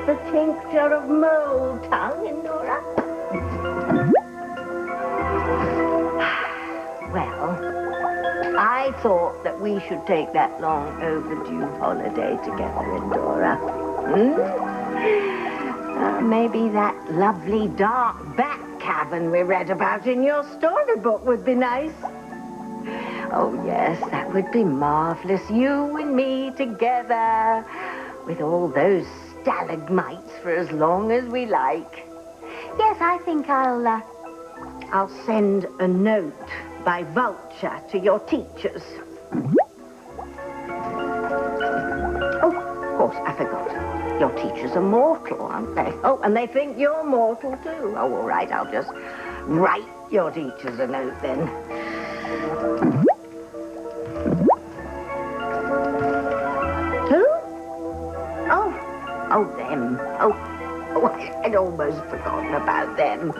the tincture of mole tongue, Endora? Well, I thought that we should take that long overdue holiday together, Endora. Maybe that lovely dark bat cavern we read about in your storybook would be nice. Oh, yes, that would be marvelous. You and me together with all those stalagmites for as long as we like. Yes, I think I'll send a note by vulture to your teachers. Oh, of course, I forgot. Your teachers are mortal, aren't they? Oh, and they think you're mortal, too. Oh, all right, I'll just write your teachers a note, then. Who? Oh, them. Oh, I'd almost forgotten about them.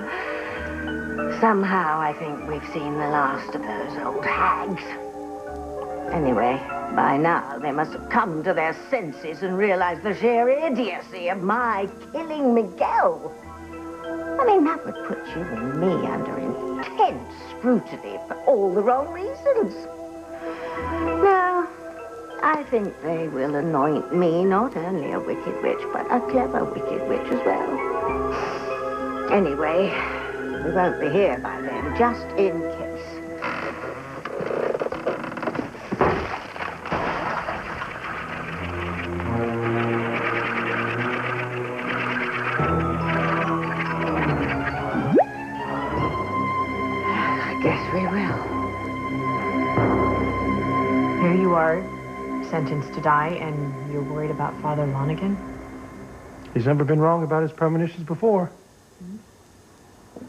Somehow, I think we've seen the last of those old hags. Anyway, by now, they must have come to their senses and realized the sheer idiocy of my killing Miguel. I mean, that would put you and me under intense scrutiny for all the wrong reasons. No, I think they will anoint me not only a wicked witch, but a clever wicked witch as well. Anyway, we won't be here by then, just in case. Sentenced to die, and you're worried about Father Lonigan? He's never been wrong about his premonitions before.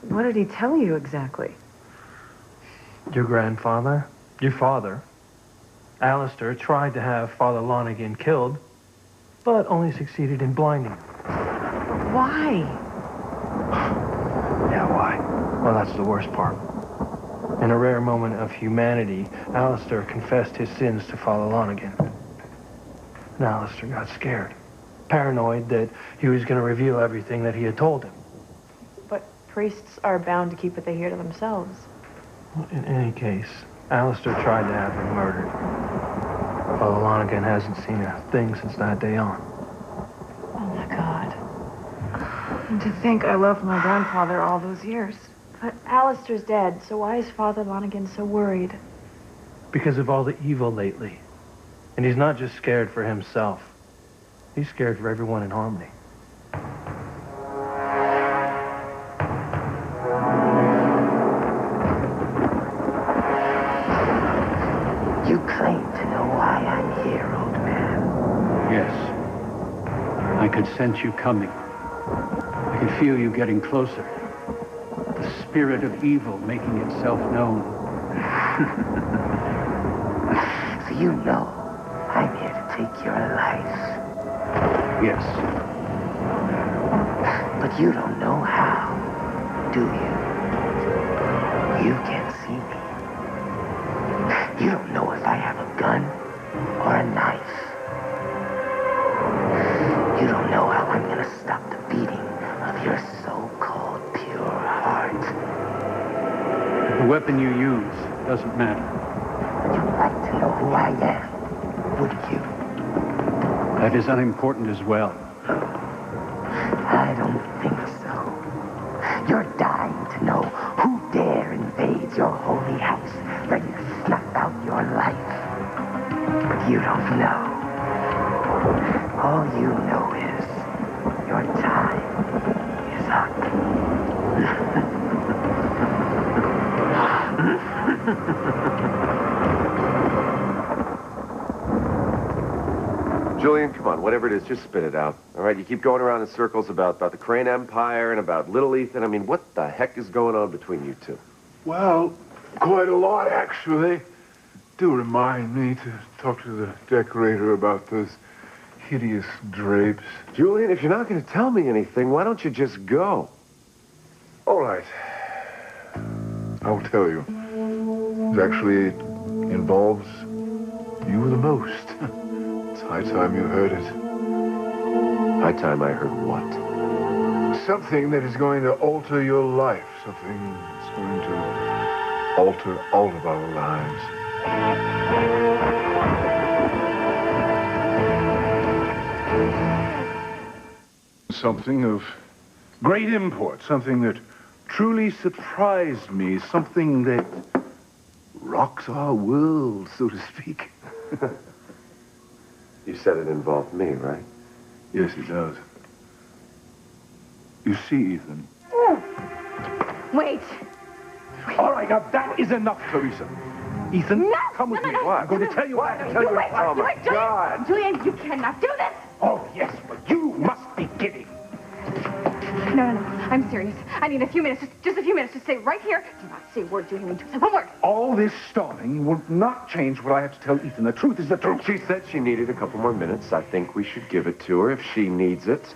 What did he tell you exactly? Your grandfather, your father, Alistair, tried to have Father Lonigan killed, but only succeeded in blinding him. Why? Yeah, why? Well, that's the worst part. In a rare moment of humanity, Alistair confessed his sins to Father Lonigan. And Alistair got scared, paranoid that he was going to reveal everything that he had told him. But priests are bound to keep what they hear to themselves. Well, in any case, Alistair tried to have him murdered. Father Lonigan hasn't seen a thing since that day on. Oh, my God. And to think I loved my grandfather all those years. But Alistair's dead, so why is Father Lonigan so worried? Because of all the evil lately. And he's not just scared for himself. He's scared for everyone in Harmony. You claim to know why I'm here, old man. Yes. I could sense you coming. I could feel you getting closer. The spirit of evil making itself known. So you know I'm here to take your life. Yes. But you don't know how, do you? You can't see me. You don't know if I have a gun or a knife. You don't know how I'm gonna stop the beating of your so-called pure heart. The weapon you use doesn't matter. You'd like to know who I am, would you? That is unimportant as well. I don't think so. You're dying to know who dare invade your holy house, ready to snuff out your life. But you don't know. All you know is your time is up. Julian, come on, whatever it is, just spit it out. All right, you keep going around in circles about the Crane Empire and about Little Ethan. I mean, what the heck is going on between you two? Well, quite a lot, actually. Do remind me to talk to the decorator about those hideous drapes. Julian, if you're not going to tell me anything, why don't you just go? All right. I'll tell you. It actually involves you the most. It's high time you heard it. High time I heard what? Something that is going to alter your life. Something that's going to alter all of our lives. Something of great import. Something that truly surprised me. Something that rocks our world, so to speak. You said it involved me, right? Yes, it does. You see, Ethan. Wait. All right, now that is enough, Teresa. Ethan, No, come with no, me. no, I'm going to tell you what I have to tell you. Wait, Oh, my God. Julian, you cannot do this. Oh, yes, but you must be kidding. No. I'm serious. I need a few minutes. Just a few minutes to stay right here. Do not say a word to him. Say one word. All this stalling will not change what I have to tell Ethan. The truth is the truth. She said she needed a couple more minutes. I think we should give it to her if she needs it.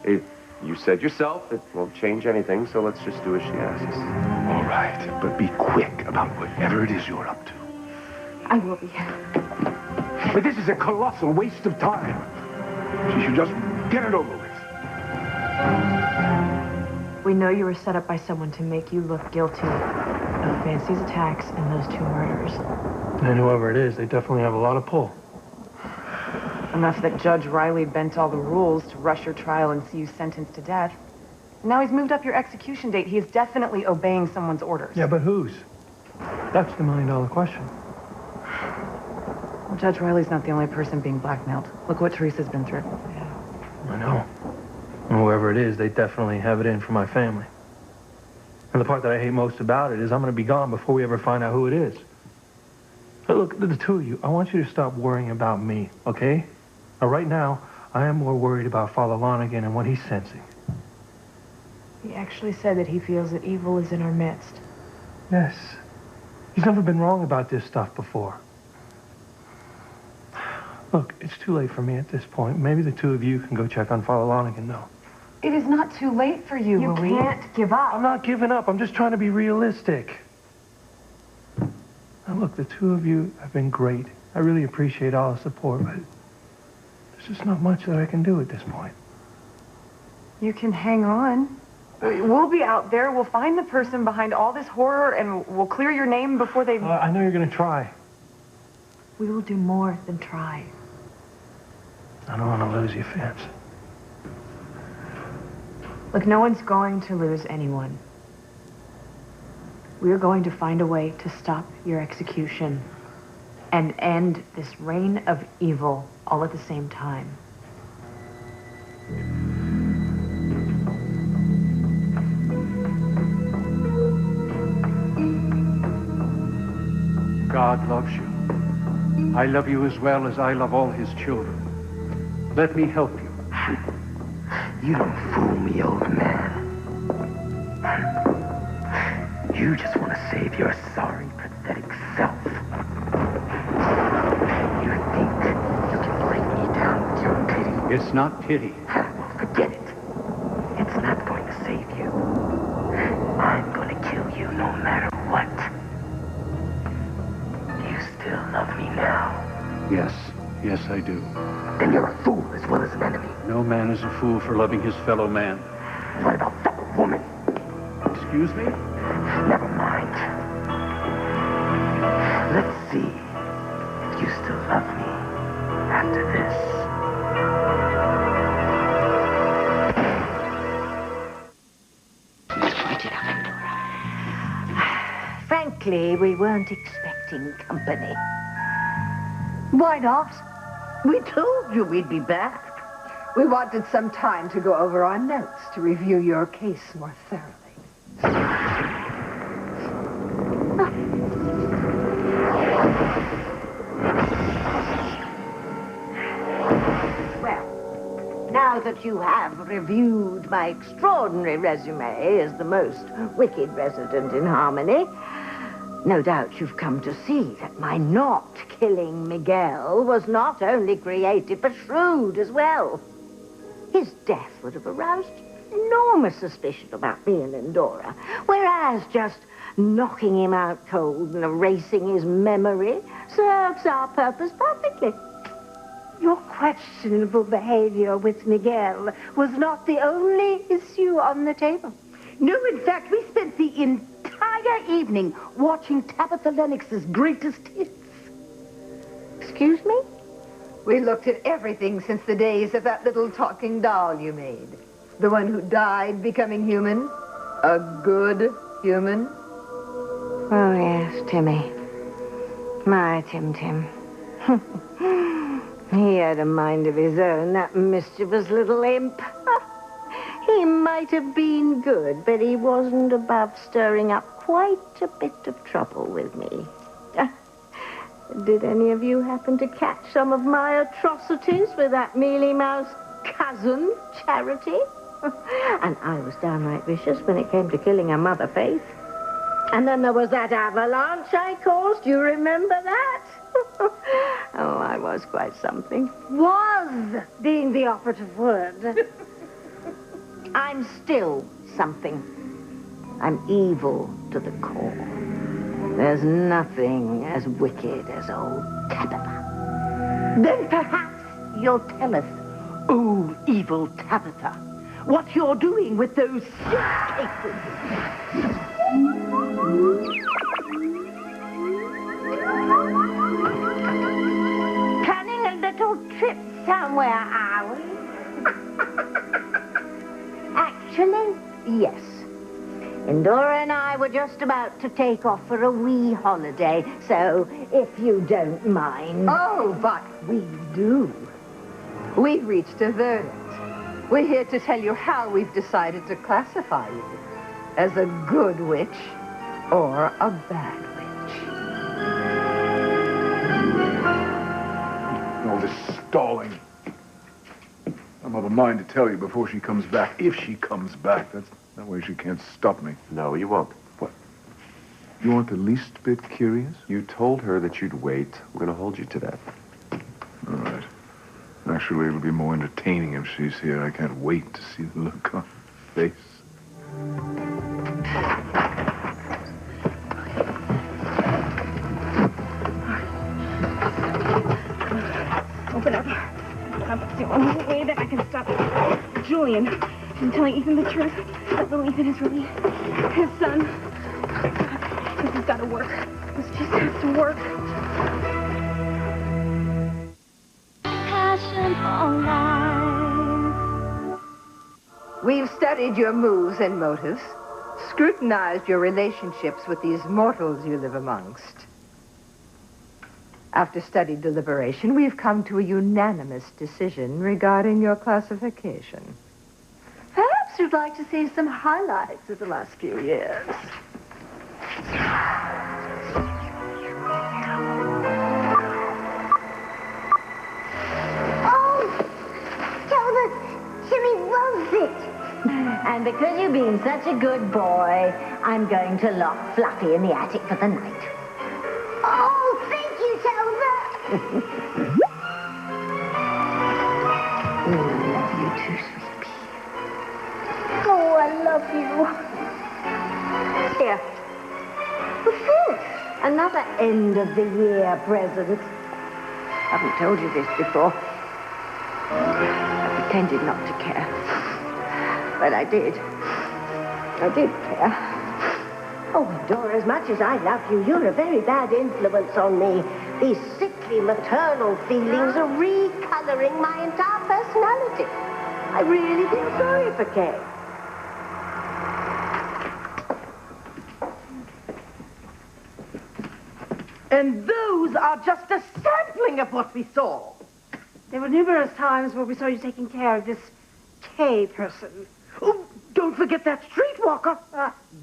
You said yourself it won't change anything, so let's just do as she asks. All right, but be quick about whatever it is you're up to. I will be. But this is a colossal waste of time. She should just get it over with. We know you were set up by someone to make you look guilty of Fancy's attacks and those 2 murders. And whoever it is, they definitely have a lot of pull. Enough that Judge Riley bent all the rules to rush your trial and see you sentenced to death. Now he's moved up your execution date. He is definitely obeying someone's orders. Yeah, but whose? That's the million-dollar question. Well, Judge Riley's not the only person being blackmailed. Look what Teresa's been through. I know. And whoever it is, they definitely have it in for my family. And the part that I hate most about it is I'm going to be gone before we ever find out who it is. But look, the 2 of you, I want you to stop worrying about me, okay? Now, right now, I am more worried about Father Lonigan and what he's sensing. He actually said that he feels that evil is in our midst. Yes. He's never been wrong about this stuff before. Look, it's too late for me at this point. Maybe the 2 of you can go check on Father Lonigan, though. It is not too late for you, You Louise. can't give up. I'm not giving up. I'm just trying to be realistic. Now, look, the 2 of you have been great. I really appreciate all the support, but there's just not much that I can do at this point. You can hang on. We'll be out there. We'll find the person behind all this horror, and we'll clear your name before they... I know you're going to try. We will do more than try. I don't want to lose you, Fans. Look, no one's going to lose anyone. We're going to find a way to stop your execution and end this reign of evil all at the same time. God loves you. I love you as well as I love all his children. Let me help you. You don't fool me, old man. You just want to save your sorry, pathetic self. You think you can bring me down with your pity? It's not pity. Well, forget it. It's not going to save you. I'm going to kill you no matter what. You still love me now? Yes, yes, I do. Then you're a fool as well as an enemy. No man is a fool for loving his fellow man. What about that woman? Excuse me? Never mind. Let's see if you still love me after this. Frankly, we weren't expecting company. Why not? We told you we'd be back. We wanted some time to go over our notes to review your case more thoroughly. Well, now that you have reviewed my extraordinary resume as the most wicked resident in Harmony, no doubt you've come to see that my not killing Miguel was not only creative, but shrewd as well. His death would have aroused enormous suspicion about me and Endora, whereas just knocking him out cold and erasing his memory serves our purpose perfectly. Your questionable behavior with Miguel was not the only issue on the table. No, in fact, we spent the entire evening watching Tabitha Lennox's greatest hits. Excuse me? We looked at everything since the days of that little talking doll you made. The one who died becoming human. A good human. Oh, yes, Timmy. My Tim. He had a mind of his own, that mischievous little imp. He might have been good, but he wasn't above stirring up quite a bit of trouble with me. Did any of you happen to catch some of my atrocities with that mealy-mouthed cousin, Charity? And I was downright vicious when it came to killing her mother, Faith. And then there was that avalanche I caused. You remember that? Oh, I was quite something. Was being the operative word. I'm still something. I'm evil to the core. There's nothing as wicked as old Tabitha. Then perhaps you'll tell us, oh, evil Tabitha, what you're doing with those suitcases. Planning a little trip somewhere, are we? Actually, yes. Indora and I were just about to take off for a wee holiday, so if you don't mind... Oh, but we do. We've reached a verdict. We're here to tell you how we've decided to classify you. As a good witch or a bad witch. All this stalling. I'm of a mind to tell you before she comes back. If she comes back, that way she can't stop me. No, you won't. What? You aren't the least bit curious? You told her that you'd wait. We're going to hold you to that. All right. Actually, it'll be more entertaining if she's here. I can't wait to see the look on her face. Open up. That's the only way that I can stop Julian from telling Ethan the truth. That little Ethan is really his son. This has got to work. This just has to work. Passion for life. We've studied your moves and motives, scrutinized your relationships with these mortals you live amongst. After studied deliberation, we've come to a unanimous decision regarding your classification. Perhaps you'd like to see some highlights of the last few years. And because you've been such a good boy, I'm going to lock Fluffy in the attic for the night. Oh, thank you, Zelda. I love you too, sweet pea. Oh, I love you. Here. What's this? Another end-of-the-year present. I haven't told you this before. I pretended not to care. But I did. I did care. Oh, Dora, as much as I love you, you're a very bad influence on me. These sickly maternal feelings are recoloring my entire personality. I really feel sorry for Kay. And those are just a sampling of what we saw. There were numerous times where we saw you taking care of this Kay person. Oh, don't forget that streetwalker,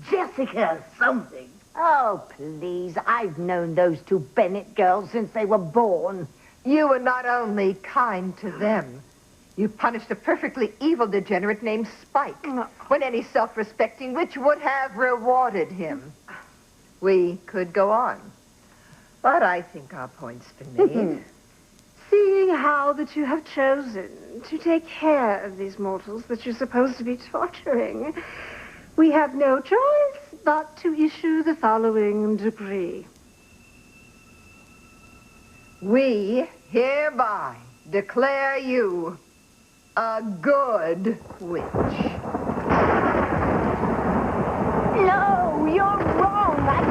Jessica something. Oh, please. I've known those two Bennett girls since they were born. You were not only kind to them, you punished a perfectly evil degenerate named Spike, when any self-respecting witch would have rewarded him. We could go on, but I think our point's been made. Seeing how that you have chosen to take care of these mortals that you're supposed to be torturing, we have no choice but to issue the following decree. We hereby declare you a good witch. No, you're wrong. I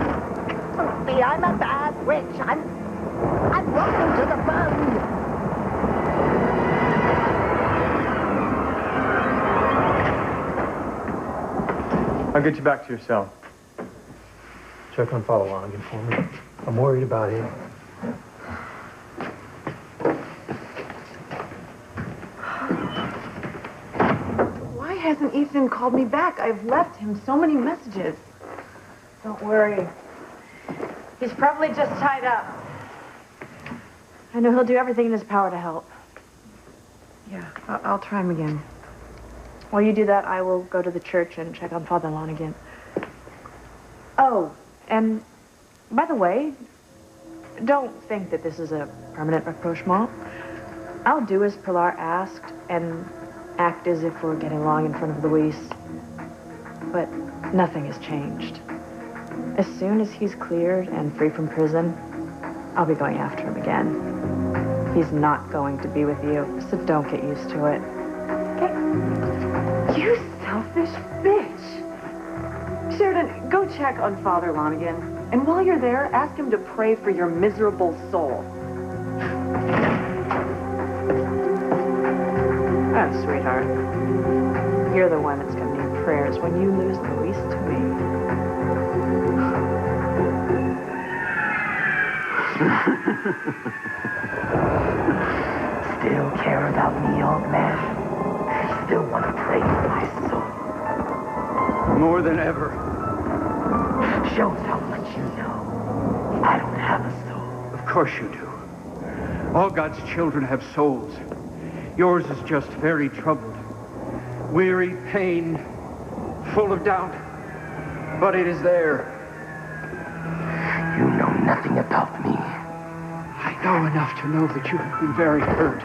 can't be. I'm a bad witch. I'm rotten to the bone. I'll get you back to your cell. Check on Father Lonigan for me. I'm worried about him. Why hasn't Ethan called me back? I've left him so many messages. Don't worry. He's probably just tied up. I know he'll do everything in his power to help. Yeah, I'll try him again. While you do that, I will go to the church and check on Father Lonigan. Oh, and by the way, don't think that this is a permanent rapprochement. I'll do as Pilar asked and act as if we're getting along in front of Luis. But nothing has changed. As soon as he's cleared and free from prison, I'll be going after him again. He's not going to be with you, so don't get used to it. Okay? You selfish bitch! Sheridan, go check on Father Lonigan. And while you're there, ask him to pray for your miserable soul. Oh, sweetheart. You're the one that's going to need prayers when you lose Luis to me. Still care about me, old man? Still want to pray for my soul? More than ever. Shows how much you know. I don't have a soul. Of course you do. All God's children have souls. Yours is just very troubled. Weary, pain, full of doubt. But it is there. You know nothing about me. I know enough to know that you have been very hurt.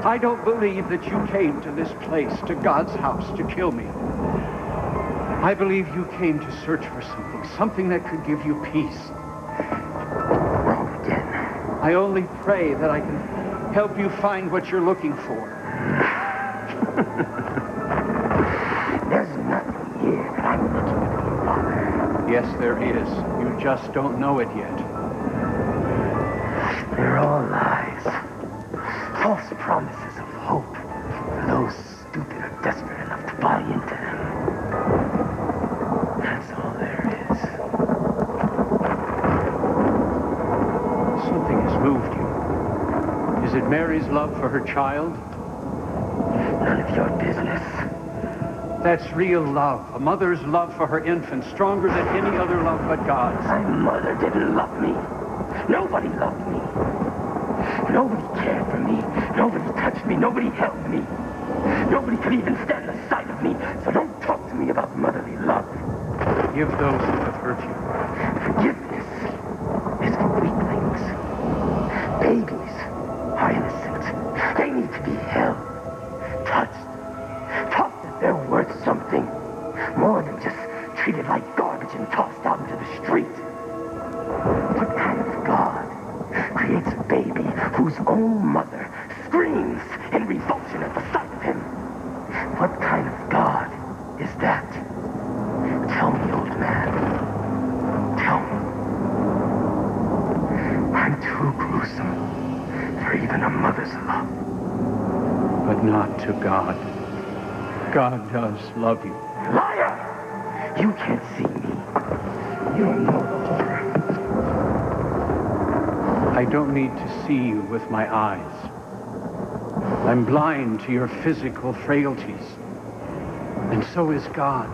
I don't believe that you came to this place, to God's house, to kill me. I believe you came to search for something that could give you peace. Wrong again. I only pray that I can help you find what you're looking for. There's nothing here that I'm looking for, Father. Yes, there is. You just don't know it yet. They're all lies. False promises of hope for those stupid or desperate enough to buy into them. That's all there is. Something has moved you. Is it Mary's love for her child? None of your business. That's real love. A mother's love for her infant, stronger than any other love but God's. My mother didn't love me. Nobody loved me. Nobody cared for me. Nobody touched me. Nobody held me. Nobody could even stand the sight of me. So don't talk to me about motherly love. Forgive those who have hurt you. Forgiveness is for weaklings. Babies are innocent. They need to be held, touched, taught that they're worth something. More than just treated like garbage and tossed out into the street. What kind of God creates a baby whose own mother screams in revulsion at the sight of him? What kind of God is that? Tell me, old man. Tell me. I'm too gruesome for even a mother's love. But not to God. God does love you. Liar! You can't see me. You don't know the horror. I don't need to see you with my eyes. I'm blind to your physical frailties. And so is God.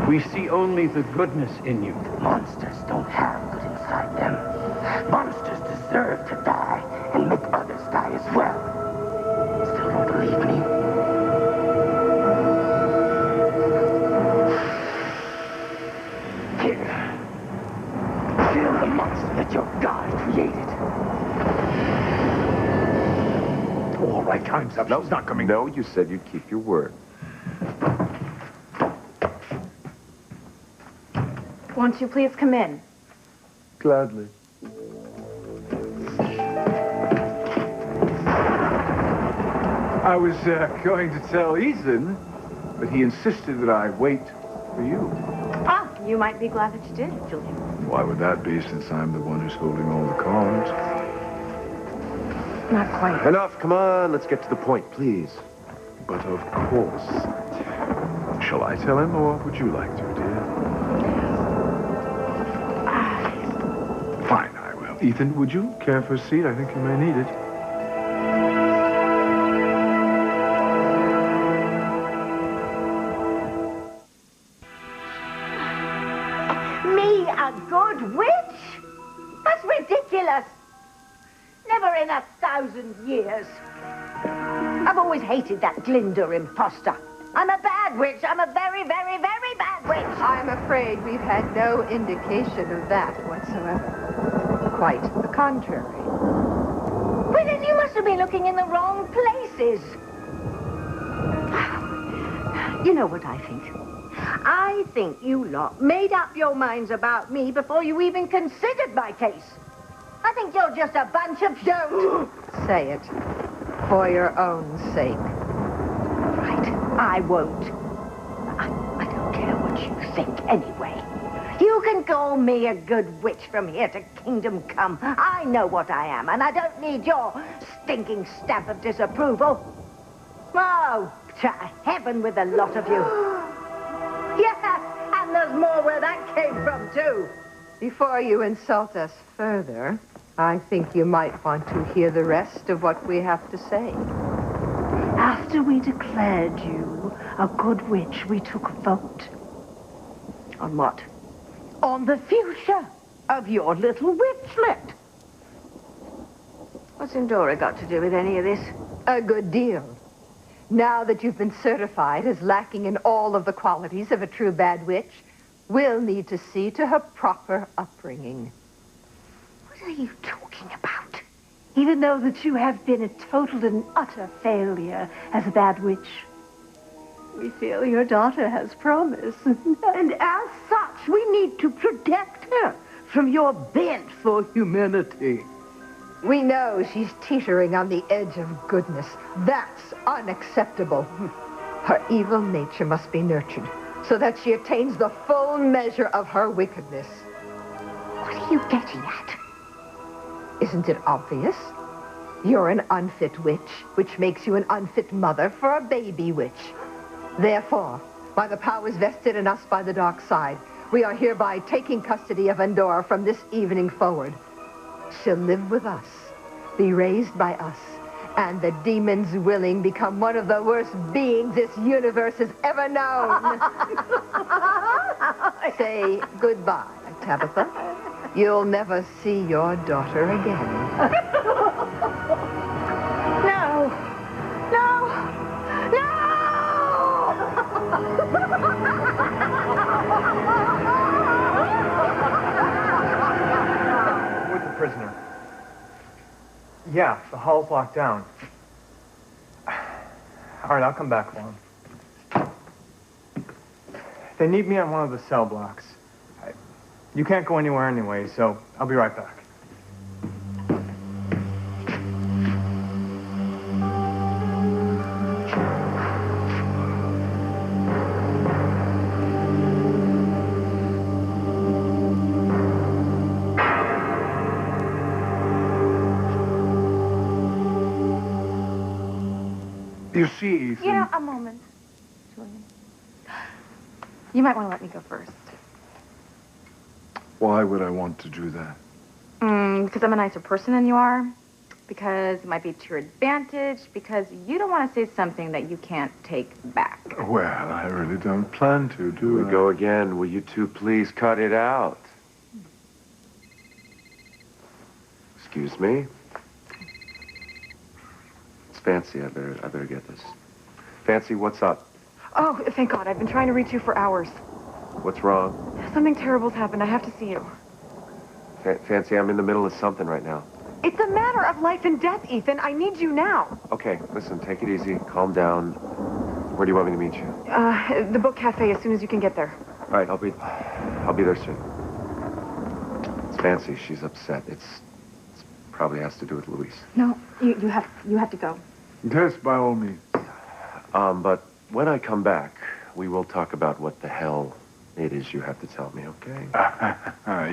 We see only the goodness in you. Monsters don't have good inside them. Monsters deserve to die and make others die as well. Still don't believe me? Here. Kill the monster that your God created. All right, time's up. She's not coming. No, you said you'd keep your word. Won't you please come in? Gladly. I was going to tell Ethan, but he insisted that I wait for you. Ah, you might be glad that you did, Julian. Why would that be, since I'm the one who's holding all the cards? Not quite. Enough, come on, let's get to the point, please. But of course. Shall I tell him, or would you like to, dear? Fine, I will. Ethan, would you care for a seat? I think you may need it. Me, a good witch? That's ridiculous. Never in 1,000 years. I've always hated that Glinda imposter. I'm a bad witch. I'm a very, very, very bad witch. I'm afraid we've had no indication of that whatsoever. Quite the contrary. Well, then you must have been looking in the wrong places. You know what I think? I think you lot made up your minds about me before you even considered my case. I think you're just a bunch of... Don't say it. For your own sake. Right, I won't. I don't care what you think anyway. You can call me a good witch from here to kingdom come. I know what I am, and I don't need your stinking stamp of disapproval. Oh, to heaven with the lot of you. Yeah, and there's more where that came from, too. Before you insult us further, I think you might want to hear the rest of what we have to say. After we declared you a good witch, we took a vote. On what? On the future of your little witchlet. What's Endora got to do with any of this? A good deal. Now that you've been certified as lacking in all of the qualities of a true bad witch, we'll need to see to her proper upbringing. What are you talking about? Even though that you have been a total and utter failure as a bad witch, we feel your daughter has promise. And as such, we need to protect her from your bent for humanity. We know she's teetering on the edge of goodness. That's unacceptable. Her evil nature must be nurtured so that she attains the full measure of her wickedness. What are you getting at? Isn't it obvious? You're an unfit witch, which makes you an unfit mother for a baby witch. Therefore, by the powers vested in us by the dark side, we are hereby taking custody of Endora from this evening forward. She'll live with us, be raised by us, and the demons willing become one of the worst beings this universe has ever known. Say goodbye, Tabitha. You'll never see your daughter again. No! No! With the prisoner. Yeah, the hall's locked down. All right, I'll come back for him. They need me on one of the cell blocks. You can't go anywhere anyway, so I'll be right back. You see, Ethan... Yeah, a moment, Julian. You might want to let me go first. Why would I want to do that? Because I'm a nicer person than you are. Because it might be to your advantage. Because you don't want to say something that you can't take back. Well, I really don't plan to, do Here we go again. Will you two please cut it out? Excuse me? It's Fancy. I better get this. Fancy, what's up? Oh, thank God. I've been trying to reach you for hours. What's wrong? Something terrible's happened. I have to see you. Fancy, I'm in the middle of something right now. It's a matter of life and death, Ethan. I need you now. Okay, listen, take it easy. Calm down. Where do you want me to meet you? The book cafe as soon as you can get there. All right, I'll be there soon. It's Fancy. She's upset. It's probably has to do with Luis. No, you have to go. Yes, by all means. But when I come back, we will talk about what the hell it is you have to tell me, okay?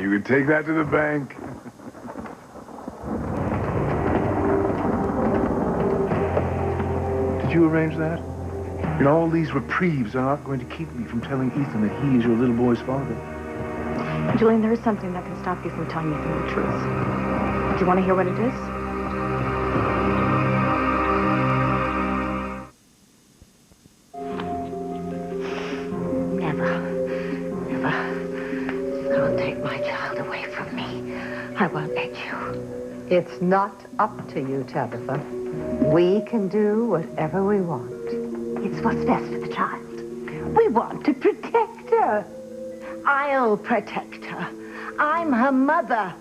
You can take that to the bank. Did you arrange that? You know, all these reprieves are not going to keep me from telling Ethan that he is your little boy's father. Julian, there is something that can stop you from telling Ethan the truth. Do you want to hear what it is? Never. Don't take my child away from me. I won't let you. It's not up to you, Tabitha. We can do whatever we want. It's what's best for the child. We want to protect her. I'll protect her. I'm her mother.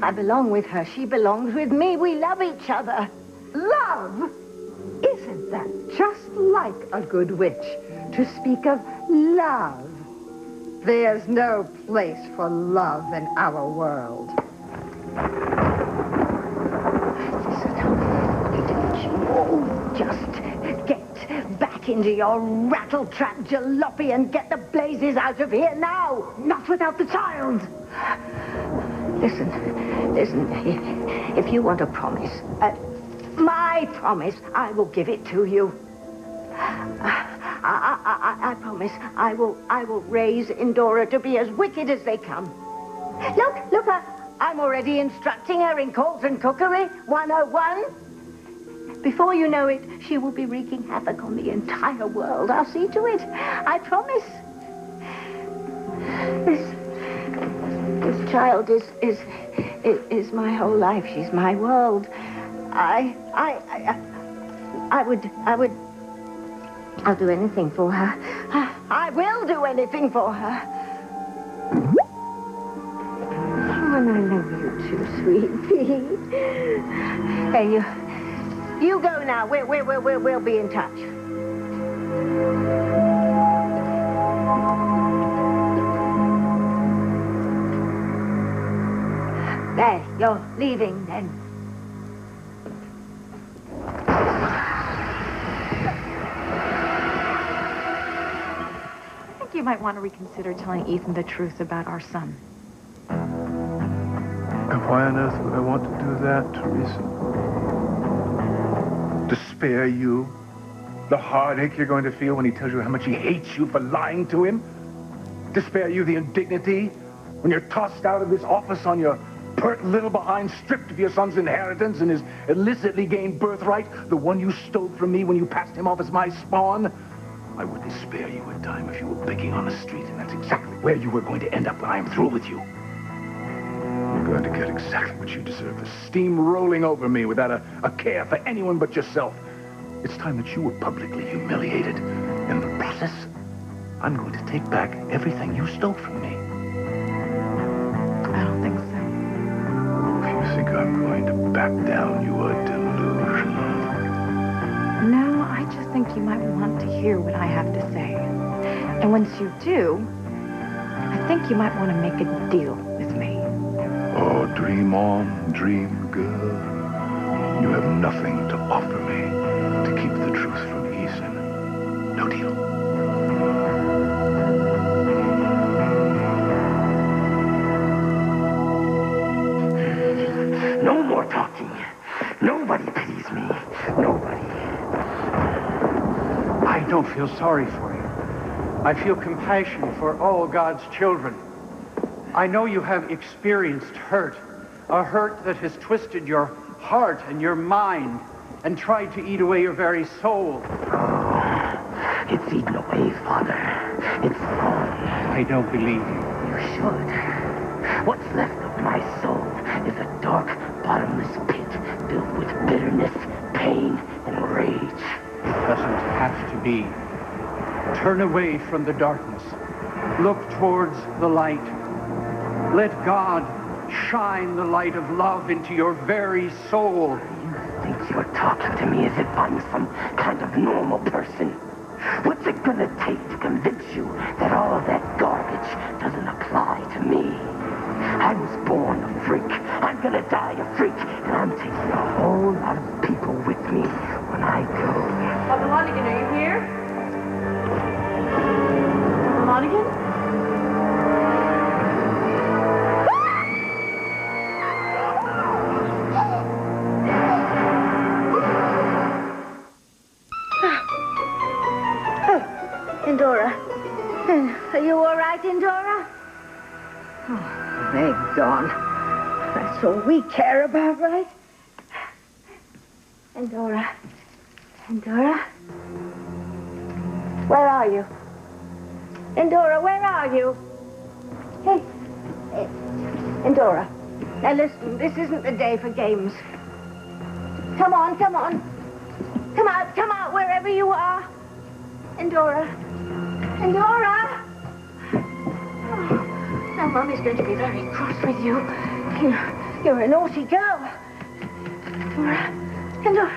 I belong with her. She belongs with me. We love each other. Love? Isn't that just like a good witch to speak of love? There's no place for love in our world. Just get back into your rattletrap jalopy and get the blazes out of here now. Not without the child. Listen. If you want a promise, my promise, I will give it to you. I promise I will raise Indora to be as wicked as they come. Look, I'm already instructing her in Colton Cookery 101. Before you know it, she will be wreaking havoc on the entire world. I'll see to it. I promise. This child is my whole life. She's my world. I'll do anything for her. I will do anything for her. Oh, and I love you too, sweetie. Hey, you go now. We'll be in touch. There, you're leaving then. I think you might want to reconsider telling Ethan the truth about our son. And why on earth would I want to do that, Teresa? To spare you the heartache you're going to feel when he tells you how much he hates you for lying to him? To spare you the indignity when you're tossed out of this office on your pert little behind, stripped of your son's inheritance and his illicitly gained birthright, the one you stole from me when you passed him off as my spawn? I wouldn't spare you a dime if you were begging on the street, and that's exactly where you were going to end up when I'm through with you. You're going to get exactly what you deserve, the steam rolling over me without a care for anyone but yourself. It's time that you were publicly humiliated. In the process, I'm going to take back everything you stole from me. I don't think so. If you think I'm going to back down, you are delusional. No, I just think you might want to hear what I have to say. And once you do, I think you might want to make a deal with me. Oh, dream on, dream girl. You have nothing to offer me to keep the truth from Ethan. No deal. No more talking. Nobody pities me. Nobody. I don't feel sorry for you. I feel compassion for all God's children. I know you have experienced hurt, a hurt that has twisted your heart and your mind and tried to eat away your very soul. Oh, it's eaten away, Father. It's gone. I don't believe you. You should. What's left of my soul is a dark, bottomless pit filled with bitterness, pain, and rage. It doesn't have to be. Turn away from the darkness. Look towards the light. Let God shine the light of love into your very soul. You think you're talking to me as if I'm some kind of normal person? What's it gonna take to convince you that all of that garbage doesn't apply to me? I was born a freak. I'm gonna die a freak, and I'm taking a whole lot of people with me when I go. Father Lonigan, are you here? Father Lonigan? Endora. Are you all right, Endora? Oh, they're gone. That's all we care about, right? Endora. Endora? Where are you? Endora, where are you? Hey. Endora. Now listen, this isn't the day for games. Come on, come on. Come out, wherever you are. Endora. Endora! Oh, now, Mommy's going to be very cross with you. You're a naughty girl. Endora.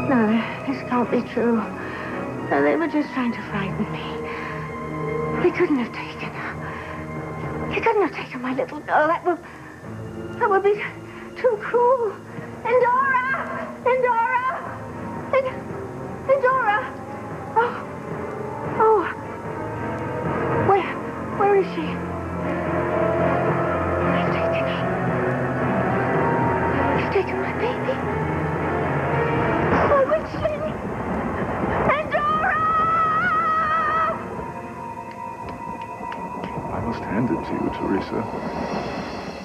No, this can't be true. No, they were just trying to frighten me. They couldn't have taken her. They couldn't have taken my little girl. That would be too cruel. Endora! Endora! Endora! Oh. Where is she? They've taken her. They've taken my baby. My witchling! Endora! I must hand it to you, Teresa.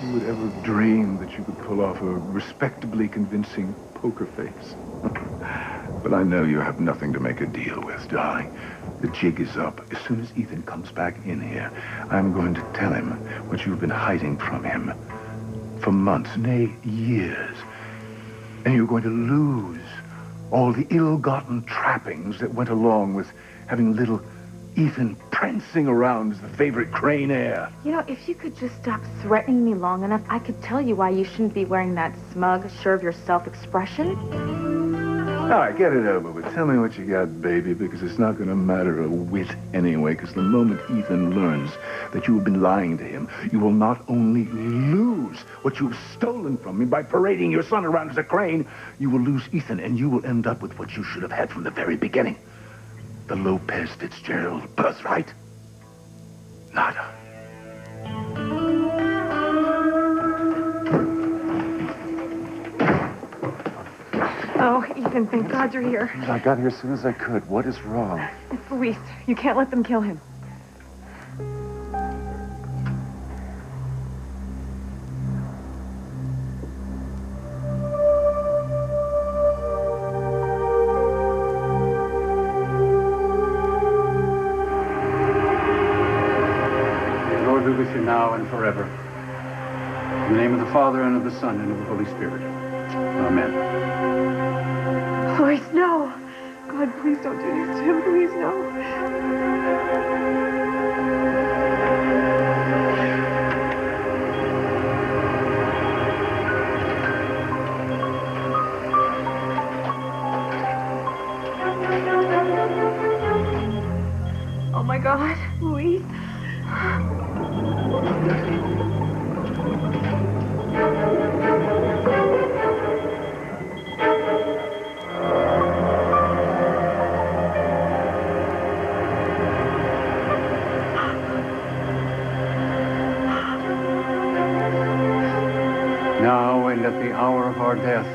Who would ever dream that you could pull off a respectably convincing poker face? But I know you have nothing to make a deal with, darling. The jig is up. As soon as Ethan comes back in here, I'm going to tell him what you've been hiding from him for months, nay, years. And you're going to lose all the ill-gotten trappings that went along with having little Ethan prancing around as the favorite crane heir. You know, if you could just stop threatening me long enough, I could tell you why you shouldn't be wearing that smug, sure-of-yourself expression. All right, get it over with. Tell me what you got, baby, because it's not going to matter a whit anyway, because the moment Ethan learns that you have been lying to him, you will not only lose what you've stolen from me by parading your son around as a crane, you will lose Ethan, and you will end up with what you should have had from the very beginning. The Lopez Fitzgerald birthright. Nada. Oh, Ethan, thank God you're here. I got here as soon as I could. What is wrong? It's Luis. You can't let them kill him. The Lord be with you now and forever. In the name of the Father, and of the Son, and of the Holy Spirit. Amen. Luis, no. God, please don't do this to him. Please, no. Oh, my God. Luis. Now and at the hour of our death.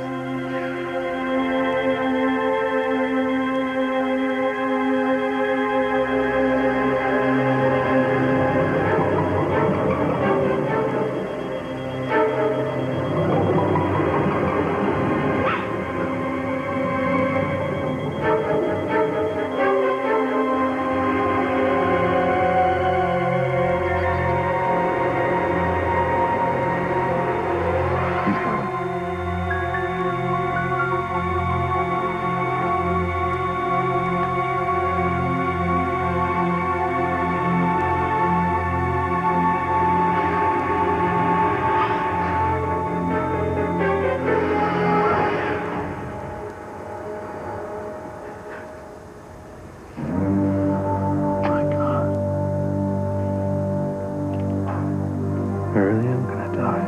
Early, I'm gonna die.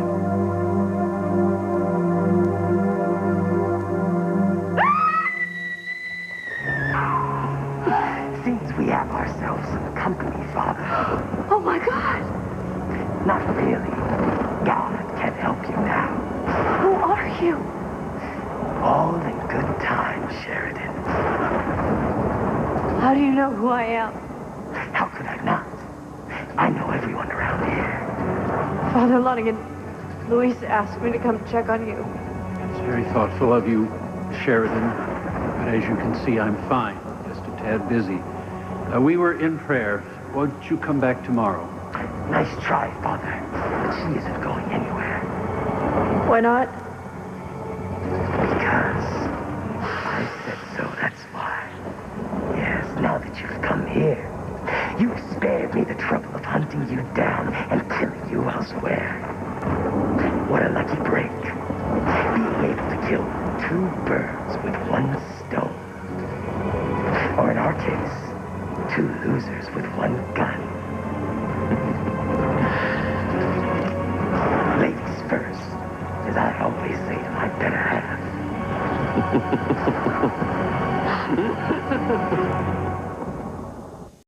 Father. Oh, my God. Not really. God can help you now. Who are you? All in good time, Sheridan. How do you know who I am? How could I not? I know everyone around here. Father Lonigan, Luis asked me to come check on you. It's very thoughtful of you, Sheridan. But as you can see, I'm fine. Just a tad busy. We were in prayer. Won't you come back tomorrow? Nice try, Father. But she isn't going anywhere. Why not? Because I said so, that's why. Yes, now that you've come here, you've spared me the trouble of hunting you down and killing you elsewhere. What a lucky break. Being able to kill 2 birds with 1 stone. Or in our case, 2 losers with 1 gun. Ladies first, as I always say to my better half.